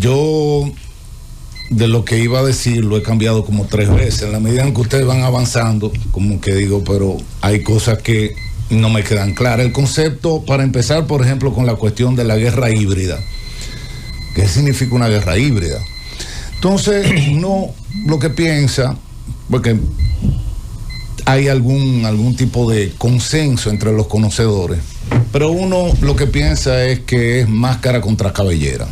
yo de lo que iba a decir lo he cambiado como 3 veces. En la medida en que ustedes van avanzando, como que digo, pero hay cosas que no me quedan claras. El concepto, para empezar, por ejemplo, con la cuestión de la guerra híbrida. ¿Qué significa una guerra híbrida? Entonces, uno lo que piensa, porque hay algún tipo de consenso entre los conocedores, pero uno lo que piensa es que es máscara contra cabellera.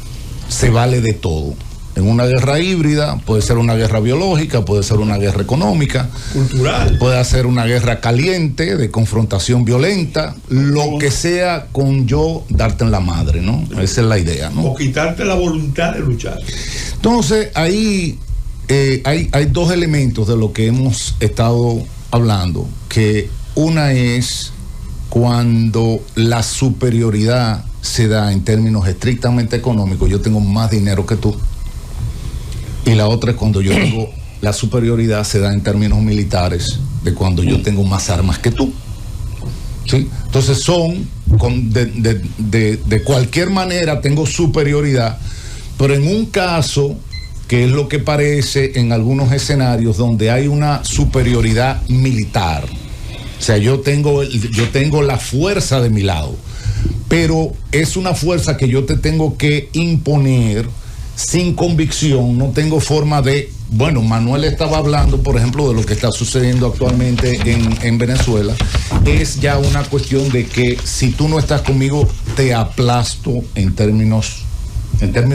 Se vale de todo. En una guerra híbrida puede ser una guerra biológica, puede ser una guerra económica, cultural, puede ser una guerra caliente, de confrontación violenta, lo que sea con yo darte en la madre, ¿no? Esa es la idea, ¿no? O quitarte la voluntad de luchar. Entonces, ahí hay 2 elementos de lo que hemos estado hablando, que una es cuando la superioridad se da en términos estrictamente económicos, yo tengo más dinero que tú. Y la otra es cuando yo tengo la superioridad se da en términos militares, de cuando yo tengo más armas que tú. ¿Sí? Entonces de cualquier manera tengo superioridad, pero en un caso, que es lo que parece en algunos escenarios donde hay una superioridad militar, o sea, yo tengo la fuerza de mi lado, pero es una fuerza que yo te tengo que imponer sin convicción, no tengo forma de... Bueno, Manuel estaba hablando, por ejemplo, de lo que está sucediendo actualmente en Venezuela. Es ya una cuestión de que si tú no estás conmigo, te aplasto en términos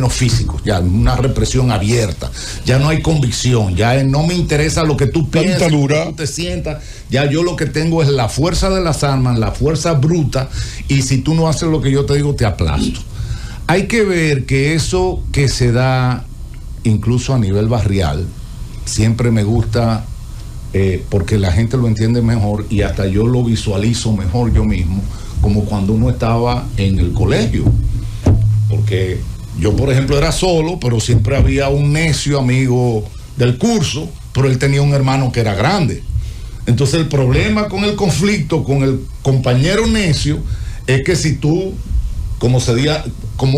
físicos, ya una represión abierta, ya no hay convicción, ya no me interesa lo que tú piensas, lo que tú te sientas, ya yo lo que tengo es la fuerza de las armas, la fuerza bruta, y si tú no haces lo que yo te digo, te aplasto. Hay que ver que eso que se da incluso a nivel barrial, siempre me gusta porque la gente lo entiende mejor y hasta yo lo visualizo mejor yo mismo, como cuando uno estaba en el colegio. Porque yo, por ejemplo, era solo, pero siempre había un necio amigo del curso, pero él tenía un hermano que era grande. Entonces el problema con el conflicto con el compañero necio es que si tú, como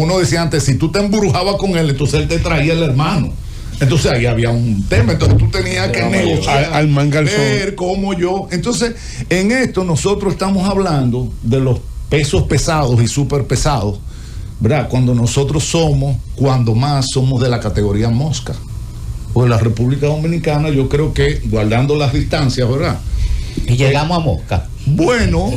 uno decía antes, si tú te embrujabas con él, entonces él te traía el hermano. Entonces ahí había un tema, entonces tú tenías que negociar, al mangalzón, ver cómo yo. Entonces, en esto nosotros estamos hablando de los pesos pesados y súper pesados, ¿verdad? Cuando más somos de la categoría mosca. O en la República Dominicana, yo creo que, guardando las distancias, ¿verdad? Y llegamos a mosca. Bueno,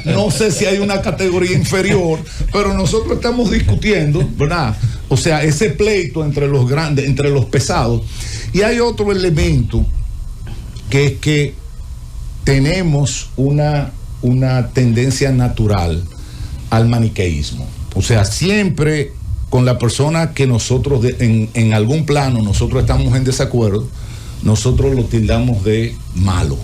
no sé si hay una categoría inferior, pero nosotros estamos discutiendo, ¿verdad? O sea, ese pleito entre los grandes, entre los pesados. Y hay otro elemento, que es que tenemos una tendencia natural al maniqueísmo. O sea, siempre con la persona que nosotros, en algún plano, nosotros estamos en desacuerdo, nosotros lo tildamos de malo.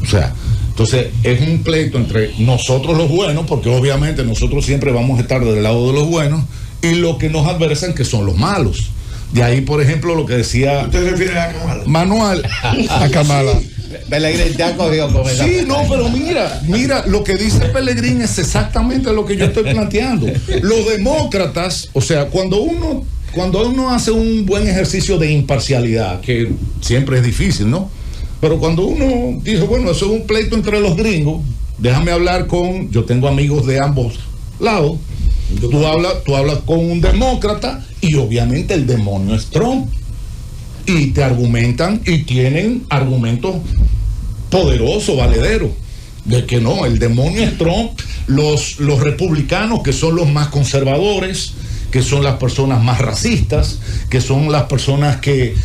O sea, entonces es un pleito entre nosotros los buenos, porque obviamente nosotros siempre vamos a estar del lado de los buenos, y los que nos adversan, que son los malos. De ahí, por ejemplo, lo que decía... ¿Usted se refiere a Kamala? Manuel. A Kamala. Pellegrín te ha cogido con esa. Sí, no, pero mira, lo que dice Pellegrín es exactamente lo que yo estoy planteando. Los demócratas, o sea, cuando uno hace un buen ejercicio de imparcialidad, que siempre es difícil, ¿no? Pero cuando uno dice, bueno, eso es un pleito entre los gringos, déjame hablar yo tengo amigos de ambos lados, tú hablas con un demócrata y obviamente el demonio es Trump. Y te argumentan y tienen argumentos poderosos, valederos, de que no, el demonio es Trump, los republicanos, que son los más conservadores, que son las personas más racistas, que son las personas que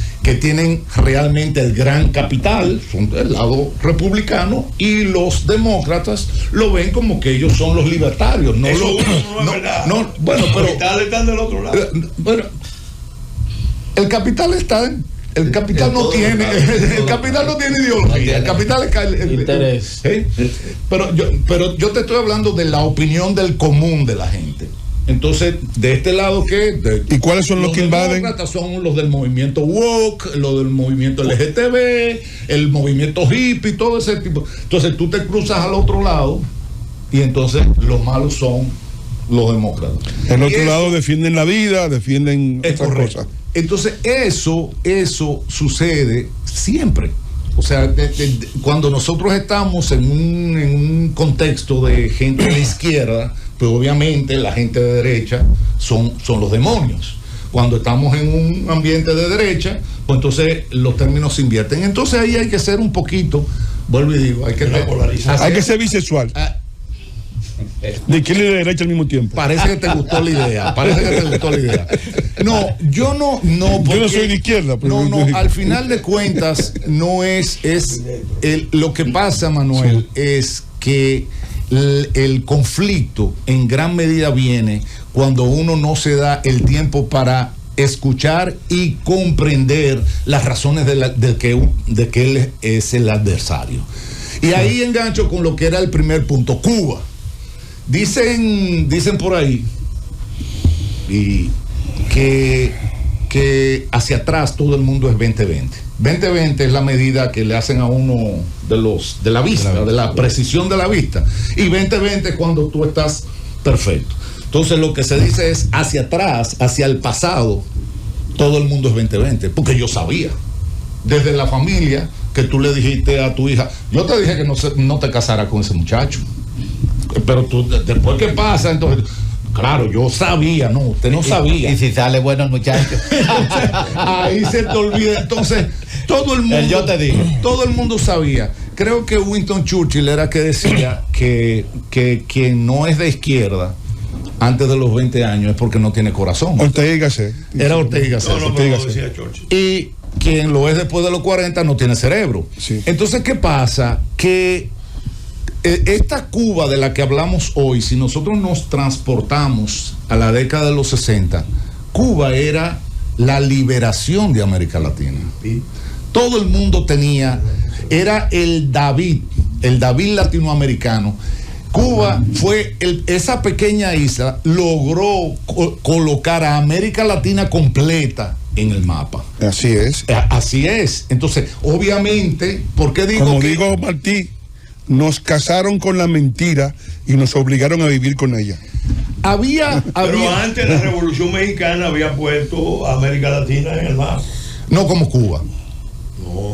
tienen realmente el gran capital, son del lado republicano, y los demócratas lo ven como que ellos son los libertarios. No es verdad. Bueno, pero los capitales están del otro lado. Bueno, el capital no tiene ideología, el capital es interés. Pero yo te estoy hablando de la opinión del común de la gente. Entonces, de este lado, ¿qué? ¿Y cuáles son los que invaden? Son los del movimiento woke, los del movimiento LGTB, el movimiento hippie, todo ese tipo. Entonces tú te cruzas al otro lado y entonces los malos son los demócratas. El Y otro eso lado defienden la vida, defienden es otras correcto. cosas. Entonces, eso sucede siempre. O sea, cuando nosotros estamos en un contexto de gente de izquierda, pues obviamente la gente de derecha son los demonios. Cuando estamos en un ambiente de derecha, pues entonces los términos se invierten. Entonces ahí hay que ser un poquito, vuelvo y digo, hay que Hay que ser bisexual. De izquierda y de derecha al mismo tiempo. Parece que te gustó la idea. No, yo no. Yo no soy de izquierda, pero al final de cuentas, no es lo que pasa, Manuel, es que el conflicto en gran medida viene cuando uno no se da el tiempo para escuchar y comprender las razones de que él es el adversario. Y ahí engancho con lo que era el primer punto, Cuba. Dicen por ahí y que hacia atrás todo el mundo es 2020. 2020 es la medida que le hacen a uno de la vista, de la precisión de la vista. Y 2020 es cuando tú estás perfecto. Entonces lo que se dice es hacia atrás, hacia el pasado, todo el mundo es 2020. Porque yo sabía, desde la familia, que tú le dijiste a tu hija, yo te dije que no te casaras con ese muchacho. Pero tú, después, ¿qué pasa? Entonces, claro, yo sabía, no, usted no sabía. Y si sale bueno el muchacho. Ahí se te olvida. Entonces, todo el mundo. Yo te digo. Todo el mundo sabía. Creo que Winston Churchill era que decía que quien no es de izquierda antes de los 20 años es porque no tiene corazón. Ortega y Gasset. Era Ortega y Gasset. No, decía Churchill. Y quien lo es después de los 40 no tiene cerebro. Sí. Entonces, ¿qué pasa? Que esta Cuba de la que hablamos hoy, si nosotros nos transportamos a la década de los 60, Cuba era la liberación de América Latina. Todo el mundo era el David latinoamericano. Cuba fue esa pequeña isla, logró colocar a América Latina completa en el mapa. Así es. Así es. Entonces, obviamente, ¿por qué digo Como que digo Martí, nos casaron con la mentira y nos obligaron a vivir con ella. Pero antes la Revolución Mexicana había puesto a América Latina en el mapa. No como Cuba.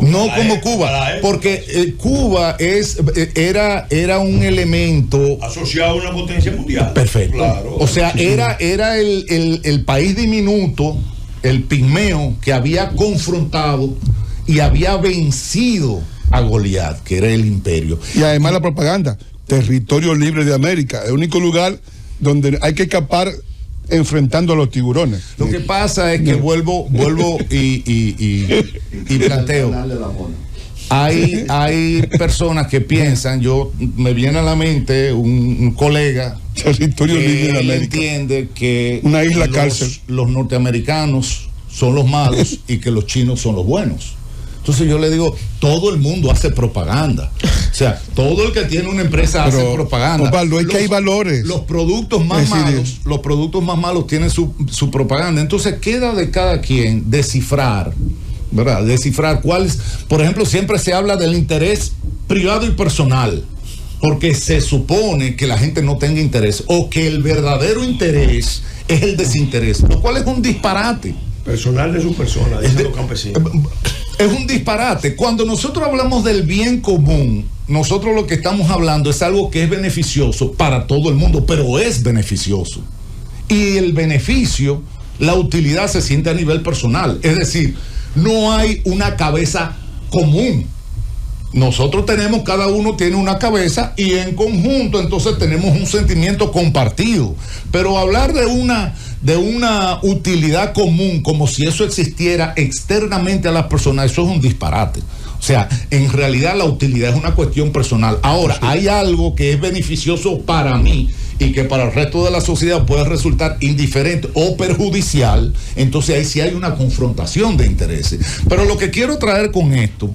No como Cuba, porque Cuba era un elemento asociado a una potencia mundial. perfecto. Claro. O sea, era el país diminuto, el pigmeo que había confrontado y había vencido a Goliat, que era el imperio. Y además la propaganda, territorio libre de América, el único lugar donde hay que escapar enfrentando a los tiburones. Lo que pasa es que vuelvo y planteo. Hay personas que piensan, me viene a la mente un colega Territorio libre de América. entiende que una isla cárcel. Los norteamericanos son los malos y que los chinos son los buenos. Entonces yo le digo, todo el mundo hace propaganda. O sea, todo el que tiene una empresa hace propaganda. Osvaldo, es que hay valores. Los productos más malos tienen su propaganda. Entonces queda de cada quien descifrar, ¿verdad? Descifrar cuáles, por ejemplo, siempre se habla del interés privado y personal, porque se supone que la gente no tenga interés o que el verdadero interés es el desinterés, lo cual es un disparate. Personal de su persona, dicen los campesinos. Es un disparate. Cuando nosotros hablamos del bien común, nosotros lo que estamos hablando es algo que es beneficioso para todo el mundo, pero es beneficioso. Y el beneficio, la utilidad se siente a nivel personal. Es decir, no hay una cabeza común. Nosotros cada uno tiene una cabeza y en conjunto entonces tenemos un sentimiento compartido. Pero hablar de una utilidad común como si eso existiera externamente a las personas, eso es un disparate. O sea, en realidad la utilidad es una cuestión personal. Ahora, hay algo que es beneficioso para mí y que para el resto de la sociedad puede resultar indiferente o perjudicial, entonces ahí sí hay una confrontación de intereses. Pero lo que quiero traer con esto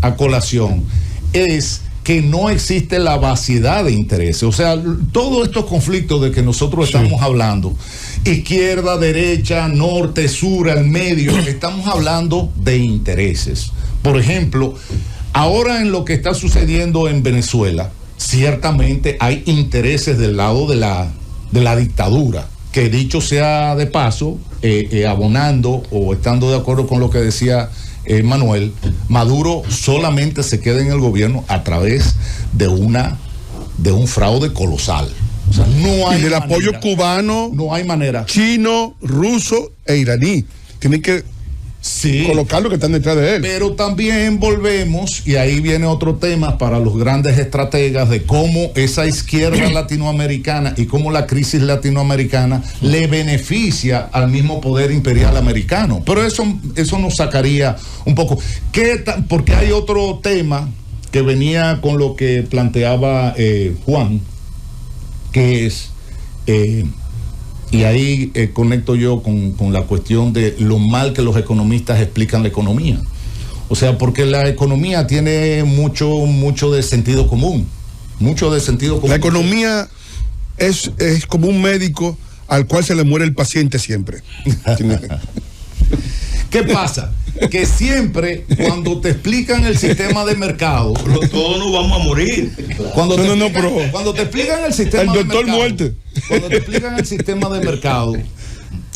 a colación es que no existe la vaciedad de intereses. O sea, todos estos conflictos de que nosotros estamos hablando, izquierda, derecha, norte, sur, al medio, estamos hablando de intereses. Por ejemplo, ahora en lo que está sucediendo en Venezuela, ciertamente hay intereses del lado de de la dictadura, que dicho sea de paso, abonando o estando de acuerdo con lo que decía Manuel, Maduro solamente se queda en el gobierno a través de un fraude colosal. O sea, no hay y del manera, apoyo cubano, no hay manera, chino, ruso e iraní. Tienen que colocar lo que están detrás de él. Pero también volvemos, y ahí viene otro tema para los grandes estrategas, de cómo esa izquierda latinoamericana y cómo la crisis latinoamericana le beneficia al mismo poder imperial americano. Pero eso nos sacaría un poco. Porque hay otro tema que venía con lo que planteaba Juan, que es, y ahí conecto yo con la cuestión de lo mal que los economistas explican la economía. O sea, porque la economía tiene mucho de sentido común. Mucho de sentido común. La economía es como un médico al cual se le muere el paciente siempre. ¿Qué pasa? Que siempre cuando te explican el sistema de mercado, todos nos vamos a morir. Cuando te explican el sistema el doctor de mercado, muerte. Cuando te explican el sistema de mercado,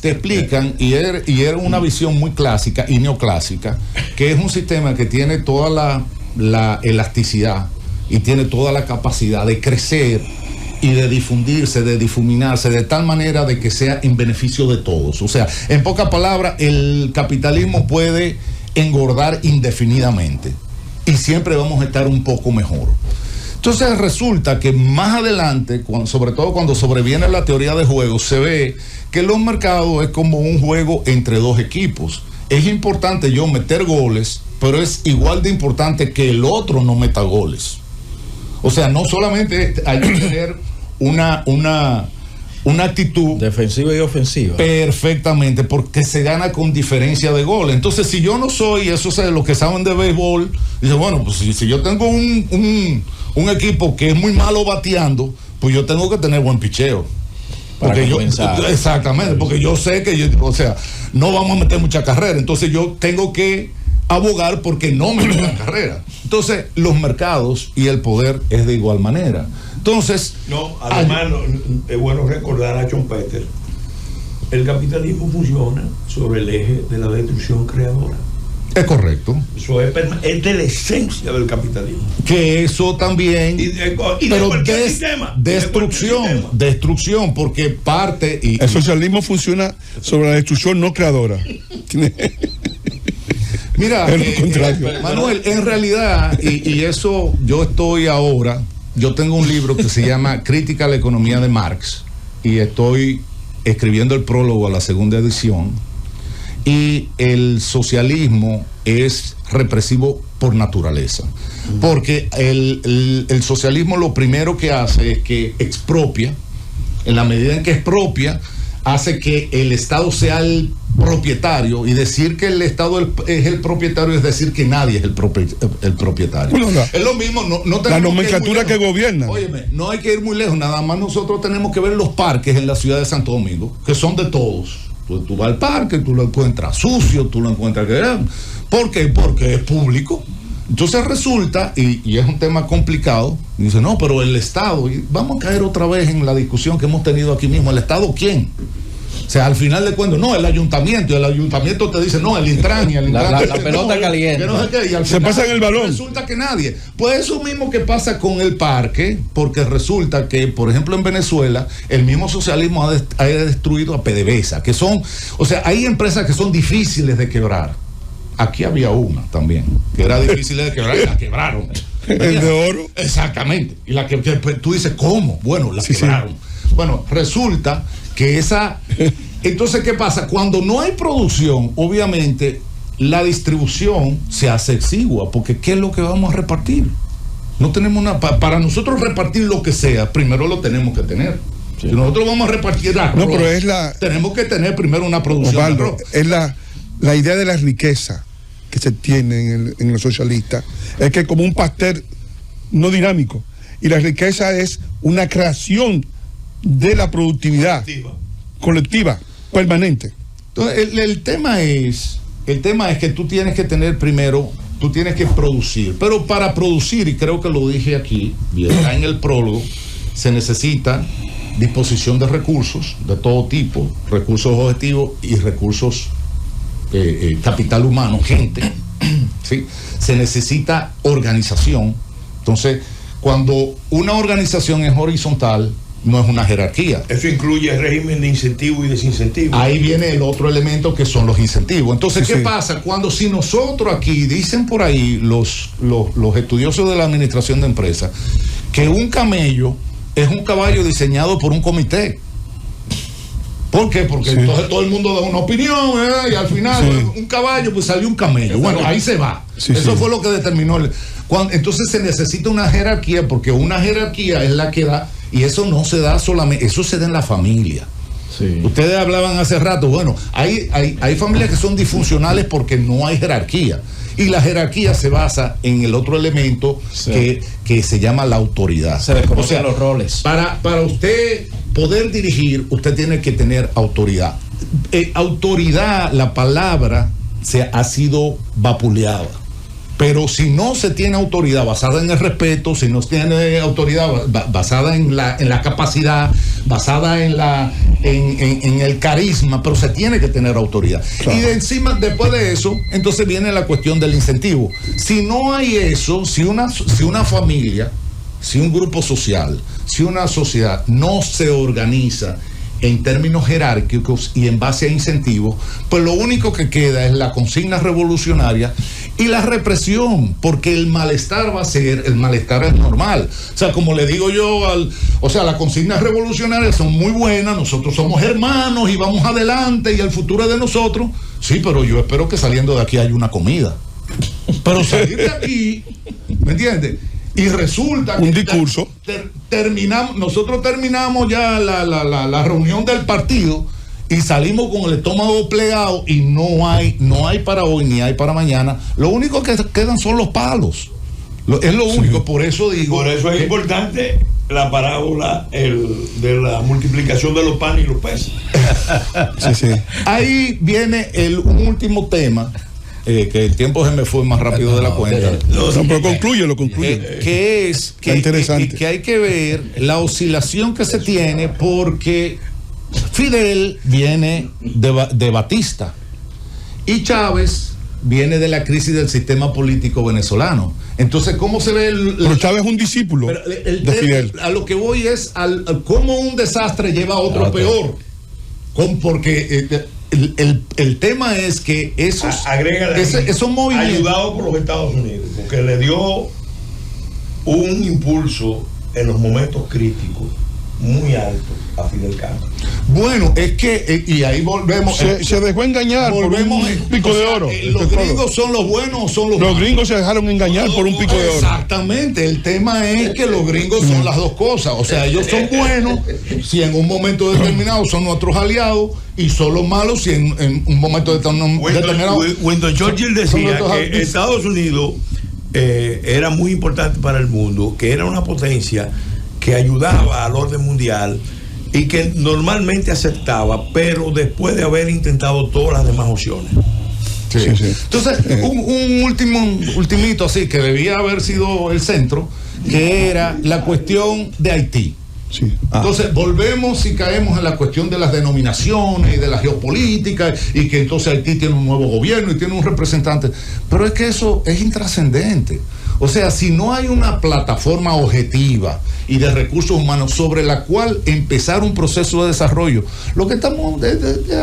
te explican, y era una visión muy clásica y neoclásica, que es un sistema que tiene toda la elasticidad y tiene toda la capacidad de crecer y de difundirse, de difuminarse, de tal manera de que sea en beneficio de todos. O sea, en pocas palabras, el capitalismo puede engordar indefinidamente y siempre vamos a estar un poco mejor. Entonces resulta que más adelante, sobre todo cuando sobreviene la teoría de juegos, se ve que los mercados es como un juego entre dos equipos. Es importante yo meter goles, pero es igual de importante que el otro no meta goles. O sea, no solamente hay que tener una actitud defensiva y ofensiva. Perfectamente, porque se gana con diferencia de goles. Entonces, si yo no soy, eso es los que saben de béisbol, dice, bueno, pues si yo tengo un equipo que es muy malo bateando, pues yo tengo que tener buen picheo. Porque exactamente, porque yo sé que no vamos a meter mucha carrera, entonces yo tengo que abogar porque no me metan carrera. Entonces, los mercados y el poder es de igual manera. Entonces, además es bueno recordar a Schumpeter, el capitalismo funciona sobre el eje de la destrucción creadora. Es correcto. Eso es de la esencia del capitalismo. Que eso también. Pero destrucción, porque parte. El socialismo funciona sobre la destrucción no creadora. Mira, Manuel, en realidad, y eso yo tengo un libro que se llama Crítica a la economía de Marx, y estoy escribiendo el prólogo a la segunda edición, y el socialismo es represivo por naturaleza, porque el socialismo lo primero que hace es que expropia. En la medida en que expropia, hace que el Estado sea el propietario, y decir que el Estado es el propietario es decir que nadie es el propietario. Bueno, es lo mismo, no la nomenclatura que gobierna. Óyeme, no hay que ir muy lejos, nada más nosotros tenemos que ver los parques en la ciudad de Santo Domingo, que son de todos. Tú vas al parque, tú lo encuentras sucio, tú lo encuentras ¿por qué? Porque es público. Entonces resulta, y es un tema complicado, dice, no, pero el Estado, y vamos a caer otra vez en la discusión que hemos tenido aquí mismo, ¿el Estado quién? O sea, al final de cuentas, no, el ayuntamiento, y el ayuntamiento te dice, no, el Intran, y el Intran la pelota no, caliente. Que no sé qué, y al se final, pasa en el balón. Resulta que nadie. Pues eso mismo que pasa con el parque, porque resulta que, por ejemplo, en Venezuela, el mismo socialismo ha destruido a PDVSA, que son, o sea, hay empresas que son difíciles de quebrar. Aquí había una también, que era difícil de quebrar, y la quebraron. El de oro. Exactamente. Y la que tú dices, ¿cómo? Bueno, la quebraron. Sí. Bueno, resulta que entonces, ¿qué pasa? Cuando no hay producción, obviamente, la distribución se hace exigua, porque ¿qué es lo que vamos a repartir? No tenemos para nosotros repartir lo que sea, primero lo tenemos que tener. Sí. Si nosotros vamos a repartir arroz, no, pero tenemos que tener primero una producción de arroz. Es la idea de la riqueza que se tiene en los socialistas, es que como un pastel no dinámico, y la riqueza es una creación de la productividad colectiva permanente. Entonces, el tema es que tú tienes que tener primero, tú tienes que producir, pero para producir, y creo que lo dije aquí, y está en el prólogo, se necesita disposición de recursos de todo tipo, recursos objetivos y recursos capital humano, gente, ¿sí? Se necesita organización. Entonces, cuando una organización es horizontal, no es una jerarquía. Eso incluye el régimen de incentivo y desincentivo. Ahí viene el otro elemento que son los incentivos. Entonces, ¿qué pasa? Cuando si nosotros aquí, dicen por ahí los estudiosos de la administración de empresas, que un camello es un caballo diseñado por un comité. ¿Por qué? Porque entonces todo el mundo da una opinión, y al final un caballo, pues salió un camello. Bueno, ahí se va. Eso fue lo que determinó. Entonces se necesita una jerarquía, porque una jerarquía es la que da, y eso no se da solamente, eso se da en la familia. Sí. Ustedes hablaban hace rato, bueno, hay familias que son disfuncionales porque no hay jerarquía. Y la jerarquía se basa en el otro elemento que se llama la autoridad. Se desconocen los roles. Para usted poder dirigir, usted tiene que tener autoridad. Autoridad, la palabra ha sido vapuleada. Pero si no se tiene autoridad basada en el respeto, si no se tiene autoridad basada en la capacidad, basada en el carisma, pero se tiene que tener autoridad. Claro. Y después de eso, entonces viene la cuestión del incentivo. Si no hay eso, si una familia, si un grupo social, si una sociedad no se organiza en términos jerárquicos y en base a incentivos, pues lo único que queda es la consigna revolucionaria y la represión, porque el malestar es normal. O sea, como le digo yo, las consignas revolucionarias son muy buenas, nosotros somos hermanos y vamos adelante y el futuro es de nosotros. Sí, pero yo espero que saliendo de aquí haya una comida. Pero salir de aquí, ¿me entiendes? Y resulta que un discurso. Nosotros terminamos ya la reunión del partido y salimos con el estómago plegado y no hay para hoy ni hay para mañana. Lo único que quedan son los palos. Es lo único, por eso digo. Por eso es importante la parábola de la multiplicación de los panes y los peces. Ahí viene un último tema. Que el tiempo se me fue más rápido de la cuenta. Pero concluye. Que es que hay que ver la oscilación que se tiene, porque Fidel viene de Batista y Chávez viene de la crisis del sistema político venezolano. Entonces, ¿cómo se ve Pero Chávez es un discípulo de Fidel. A lo que voy es cómo un desastre lleva a otro peor. Porque el tema es que esos movimientos, ayudado por los Estados Unidos, porque le dio un impulso en los momentos críticos muy alto a Fidel Castro. Bueno, es que y ahí volvemos. Se dejó engañar por un pico de oro. ¿Los gringos son los buenos o son los malos? Los gringos se dejaron engañar por un pico de oro. Exactamente. El tema es que los gringos son las dos cosas. O sea, ellos son buenos si en un momento determinado son nuestros aliados, y son los malos si en un momento determinado. Winston Churchill decía que Estados Unidos era muy importante para el mundo, que era una potencia que ayudaba al orden mundial y que normalmente aceptaba, pero después de haber intentado todas las demás opciones. Sí. Entonces, un ultimito así, que debía haber sido el centro, que era la cuestión de Haití. Sí. Entonces volvemos y caemos en la cuestión de las denominaciones y de la geopolítica, y que entonces Haití tiene un nuevo gobierno y tiene un representante, pero es que eso es intrascendente. O sea, si no hay una plataforma objetiva y de recursos humanos sobre la cual empezar un proceso de desarrollo, lo que estamos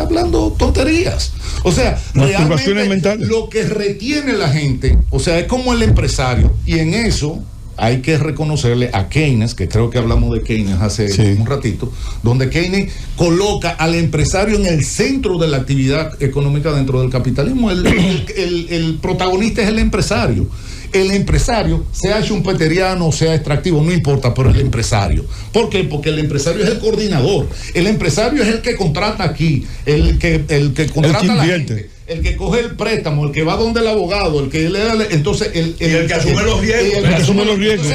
hablando tonterías. O sea, realmente lo que retiene la gente, o sea, es como el empresario, y en eso hay que reconocerle a Keynes, que creo que hablamos de Keynes hace un ratito, donde Keynes coloca al empresario en el centro de la actividad económica dentro del capitalismo. El protagonista es el empresario. El empresario, sea schumpeteriano o sea extractivo, no importa, pero el empresario. ¿Por qué? Porque el empresario es el coordinador. El empresario es el que contrata aquí, el que contrata a la gente, el que coge el préstamo, el que va donde el abogado, el que le da, entonces el que asume los riesgos.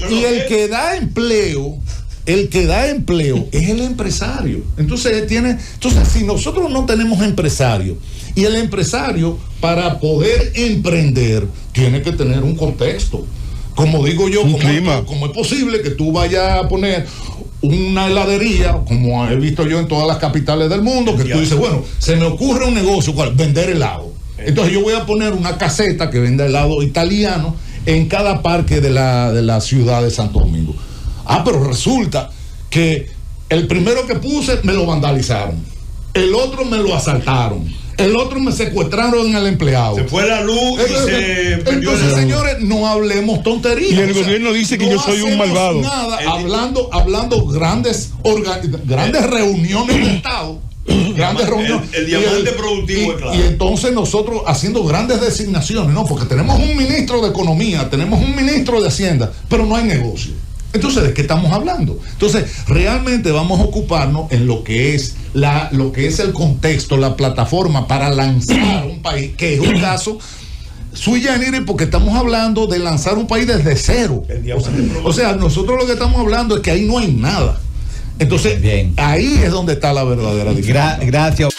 Y el que da empleo. El que da empleo es el empresario. Entonces si nosotros no tenemos empresario, y el empresario, para poder emprender, tiene que tener un contexto. Como digo yo, ¿cómo es posible que tú vayas a poner una heladería, como he visto yo en todas las capitales del mundo, que tú dices, bueno, se me ocurre un negocio, ¿cuál? Vender helado. Entonces yo voy a poner una caseta que venda helado italiano en cada parque de la ciudad de Santo Domingo. Pero resulta que el primero que puse me lo vandalizaron, el otro me lo asaltaron, el otro me secuestraron al empleado. Se fue la luz y se perdió. Entonces, señores, no hablemos tonterías. Y el gobierno dice que yo soy un malvado. Nada, hablando grandes reuniones de Estado. Grandes reuniones. El diamante productivo es claro. Y entonces nosotros haciendo grandes designaciones, ¿no? Porque tenemos un ministro de Economía, tenemos un ministro de Hacienda, pero no hay negocio. Entonces, ¿de qué estamos hablando? Entonces, realmente vamos a ocuparnos en lo que es el contexto, la plataforma para lanzar un país, que es un caso sui generis, porque estamos hablando de lanzar un país desde cero. O sea, nosotros lo que estamos hablando es que ahí no hay nada. Entonces, ahí es donde está la verdadera diferencia. Gracias.